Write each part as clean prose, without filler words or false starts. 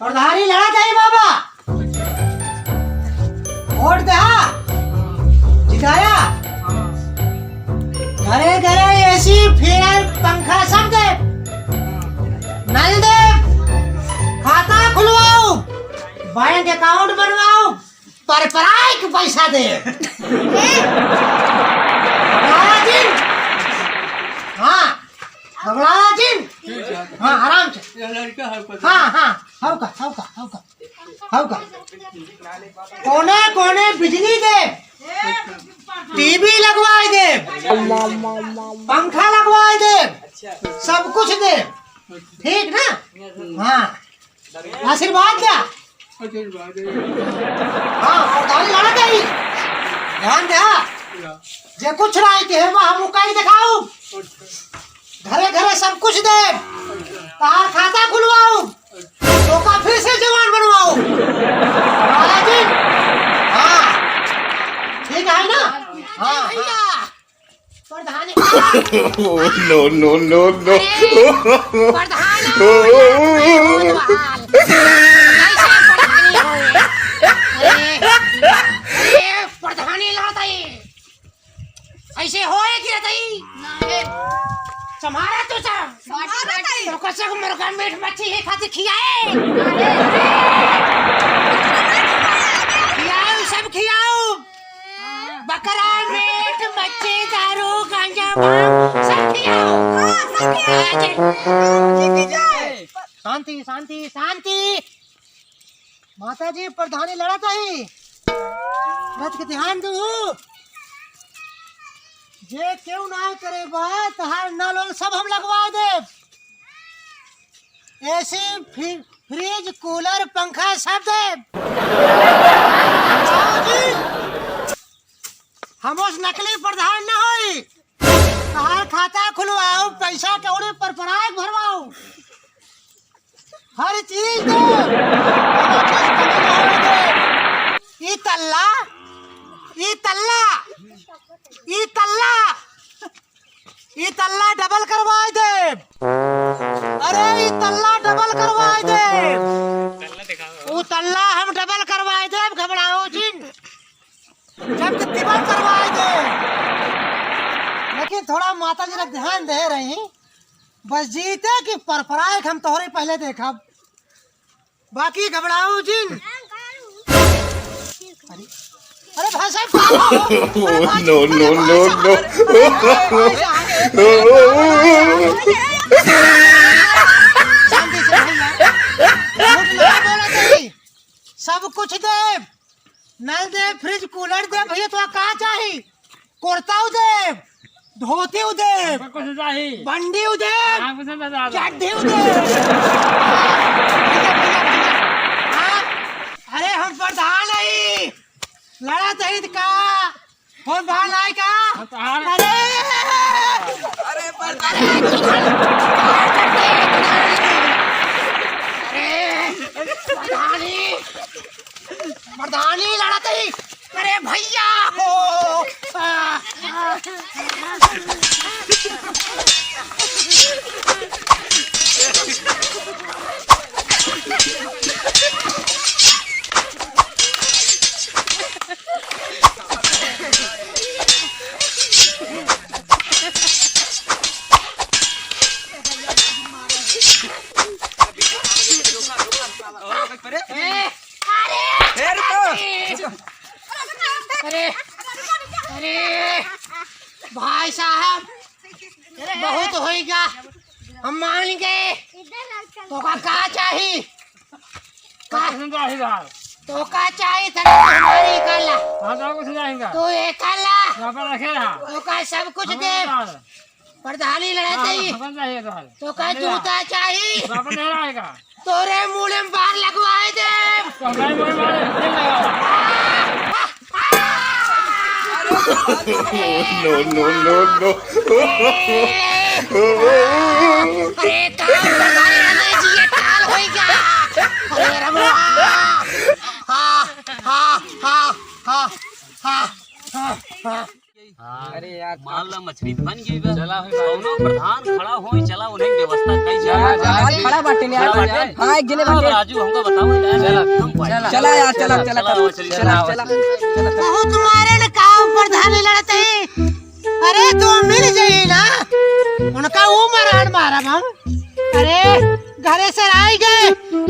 प्रधानी लड़ा चाहिए बाबा, वोट दे जिताया। घरे घरे एसी फैन पंखा सब दे, नल दे, खाता खुलवाओ, बैंक अकाउंट बनवाओ, पर के पैसा दे। हाँ घबराया जिन, हाँ आराम से, हाँ हाँ हौका हौका हौका हौका। कोने कोने बिजली दे, टीवी लगवाए दे, पंखा लगवाए दे, सब कुछ दे, ठीक ना? हाँ आशीर्वाद क्या? हाँ प्रधानी लड़ा गई, ध्यान दे। जे कुछ राय के है वहाँ मुकाई दिखाओ, घरे घरे सब कुछ दे, तार खाता खुलवाओ, तो का फिर से जवान बनवाओ। हाँ ठीक है ना? हाँ हाँ प्रधानी। नो नो नो नो प्रधानी लड़ता ऐसे होए कि रहता समारा तो सब तो कसक मुर्गा मीट मच्छी है खाते खियाए, खियाओ सब खियाओ, बकरा मीट मच्छी दारू गांजा सब खियाओ। शांति शांति शांति। माता जी प्रधानी लड़त है, रथ के ध्यान दो, जे क्यों ना करे बात, हर नल सब हम लगवा दे, एसी फ्रिज कूलर पंखा सब दे। हम उस नकली प्रधान न होई, हर खाता खुलवाओ, पैसा कौड़े पर पराग भरवाओ, हर चीज दे, ई तल्ला ई तल्ला ई तल्ला ई तल्ला डबल करवाए दे। अरे ई तल्ला डबल करवाए दे, वो तल्ला हम डबल करवाए दे, घबराओ जिन, जब तिबल करवाए दे। लेकिन थोड़ा माता जी लोग ध्यान दे रही, बस जीते कि परपराए हम तोहरे पहले देखा, बाकी घबराओ जिन। अरे भाई साहब नो नो नो नो सब कुछ दे, नल दे, फ्रिज कूलर दे, भैया तो कहाँ चाहिए, कुर्ता दे, धोती दे, बंडी दे, चड्डी दे। अरे हम प्रधान नहीं लड़ा दही का कौन बाहर आए का? अरे अरे प्रधानी लड़ा दही, अरे भैया हो। अरे अरे भाई साहब बहुत होएगा, हम मान गए, तो का चाहिए, तो का चाहिए हमारी काला, तो एक काला तो का सब कुछ दे, प्रधानी लड़ाई तो का जूता चाहिए, तोरे मुँह में बार लगवाए दे। नो नो नो नो अरे काल प्रधानी लड़ाई जी ये काल होएगा। अरे रमवा हाँ हाँ हाँ हाँ हाँ हाँ हाँ। अरे यार मान ला मछली बन गई बा। चला कौनो प्रधान खड़ा होई चला उन्हें व्यवस्था कई जा खड़ा बाटे ने यार। हां एक जने बाटे राजू हमको बताओ यार। चला यार चला बहुत तुम्हारे ने काम प्रधान लड़ते ही। अरे तू मिल जाई ना उनका उमरान मारा हम। अरे घरे से आई गए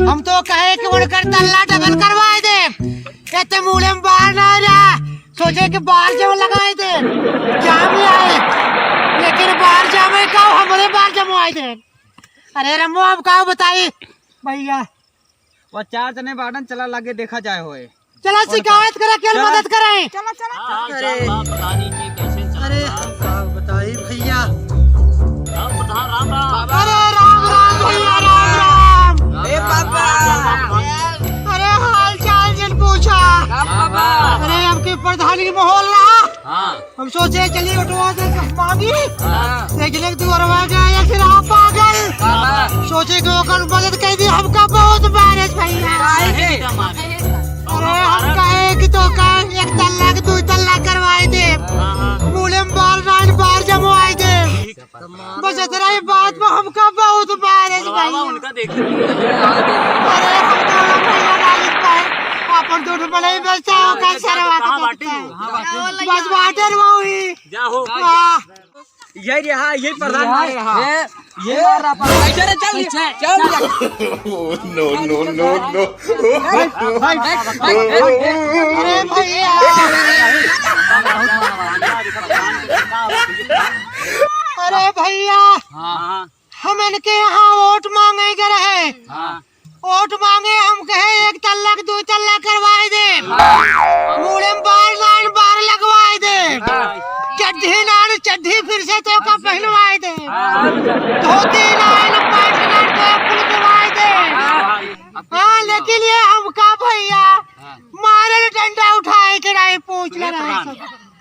हम तो कहे कि उनका तल्ला डबल करवाए दे। इतने मूले में बाहर ना रहा सोचे कि बाहर जब लगाए थे जाम आए लेकिन बाहर जामे का हमारे बाहर जम आए थे। अरे रमो अब का बताई भैया वो 4 जने बाटन चला लागे देखा जाए होए। चला शिकायत करा क्या मदद कराए। अरे अरे का बताई भैया। प्रधान राम राम। अरे राम राम भैया राम राम। ए पापा अरे हाल चाल जिन पूछा। पापा अरे अब की प्रधानी की माहौल रहा हां हम सोचे चलिए उठवा दे मांगी लेकिन तू अरवा गया फिर आप पागल सोचे कि ओकर मदद कर दी हमका बहुत बारिश भैया। अरे हम कहे कि तो का 1 तल्ला के 2 तल्ला करवाए दे मूले में बाल रान बाहर जमवाए दे बस इतना ही बात में हमका बहुत बारिश भैया। उनका देख अरे हम तो भैया रालिस पाए अपन तो बड़े बच्चा हो का सरवा बस वाटर हुई जा हो यही रहा यही प्रधान रहा ये रहा चल चल Oh, no, no, no, no. अरे भैया अरे भैया हां हम इनके यहाँ वोट मांगे गए रहे हां वोट मांगे हम कहे 1 तल्ला 2 तल्ला करवाए दे मूले में बार लाइन बार लगवाए दे चड्ढी नान चड्ढी फिर से तो का पहनवाए दे धोती नान पैंट नान तो खुल करवाए दे। हाँ लेकिन ये हमका भैया मारे डंडा उठाए के नहीं पूछ ले रहे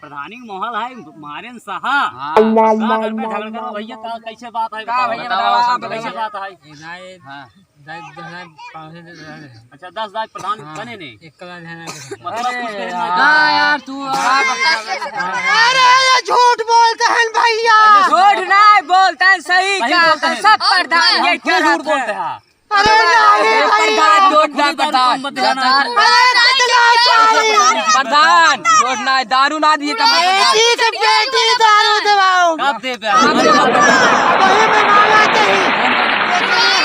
प्रधानी मोहल है मारेन सहा घर में झगड़ कर भैया का कैसे बात है भैया बताओ कैसे बात है। हां अच्छा 10 दाज प्रधान बने ने मतलब कुछ यार तू अरे ये झूठ बोलते हैं भैया। झूठ नहीं बोलता है सही का सब प्रधान ये झूठ बोलते हैं। अरे नहीं प्रधान झूठ ना प्रधान प्रधान झूठ ना दारू ना दिए बेटी दारू दवाओ कब दे पे वही में मांगा चाहिए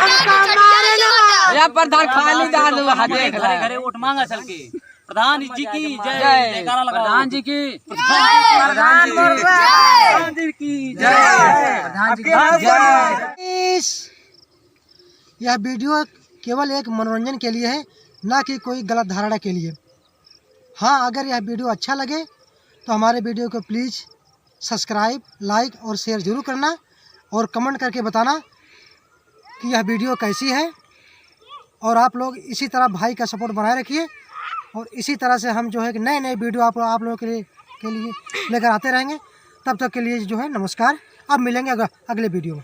हमका मारे ना या प्रधान खाली दारू देख घरे घरे वोट मांगा चल के प्रधान जी की जय जयकारा लगा प्रधान जी की प्रधान जी की जय प्रधान जी की जय। यह वीडियो केवल एक मनोरंजन के लिए है ना कि कोई गलत धारणा के लिए। हाँ अगर यह वीडियो अच्छा लगे तो हमारे वीडियो को प्लीज़ सब्सक्राइब लाइक और शेयर ज़रूर करना और कमेंट करके बताना कि यह वीडियो कैसी है। और आप लोग इसी तरह भाई का सपोर्ट बनाए रखिए और इसी तरह से हम जो है कि नए नए वीडियो आप लोगों के लिए लेकर आते रहेंगे। तब तक के लिए जो है नमस्कार। अब मिलेंगे अगले वीडियो में।